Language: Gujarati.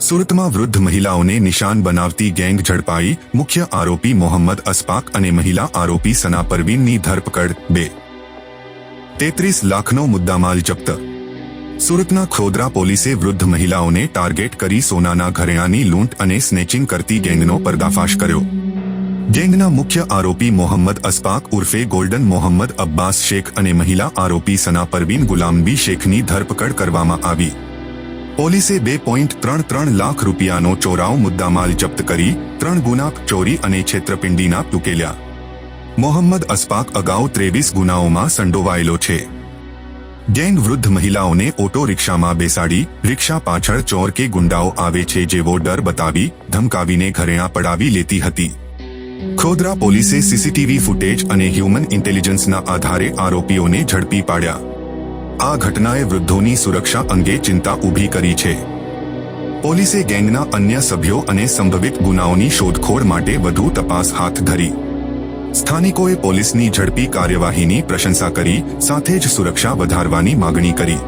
સુરતમાં વૃદ્ધ મહિલાઓને નિશાન બનાવતી ગેંગ ઝડપાઈ, મુખ્ય આરોપી મોહમ્મદ અસફાક અને મહિલા આરોપી સના પરવીનની ધરપકડ. 2.33 લાખનો મુદ્દામાલ જપ્ત. સુરતના ખોદરા પોલીસે વૃદ્ધ મહિલાઓને ટાર્ગેટ કરી સોનાના ઘરેણાંની લૂંટ અને સ્નેચિંગ કરતી ગેંગનો પર્દાફાશ કર્યો. ગેંગના મુખ્ય આરોપી મોહમ્મદ અસફાક ઉર્ફે ગોલ્ડન મોહમ્મદ અબ્બાસ શેખ અને મહિલા આરોપી સના પરવીન ગુલામબી શેખની ધરપકડ કરવામાં આવી. પોલીસે 2.33 લાખ રૂપિયાનો ચોરાઉ મુદ્દામાલ જપ્ત કરી 3 ગુના ચોરી અને છેતરપિંડીના ઉકેલ્યા. મોહમ્મદ અસફાક અગાઉ 23 ગુનાઓમાં સંડોવાયેલો છે. ગેંગ વૃદ્ધ મહિલાઓને ઓટો રિક્ષામાં બેસાડી રિક્ષા પાછળ ચોર કે ગુંડાઓ આવે છે જેવો ડર બતાવી ધમકાવીને ઘરેણાં પડાવી લેતી હતી. ખોદરા પોલીસે સીસીટીવી ફૂટેજ અને હ્યુમન ઇન્ટેલિજન્સના આધારે આરોપીઓને ઝડપી પાડ્યા. આ ઘટનાએ વૃદ્ધોની સુરક્ષા અંગે ચિંતા ઊભી કરી છે. પોલીસે ગેંગના અન્ય સભ્યો અને સંભવિત ગુનાઓની શોધખોળ માટે વધુ તપાસ હાથ ધરી. સ્થાનિકોએ પોલીસની ઝડપી કાર્યવાહીની પ્રશંસા કરી, સાથે જ સુરક્ષા વધારવાની માગણી કરી.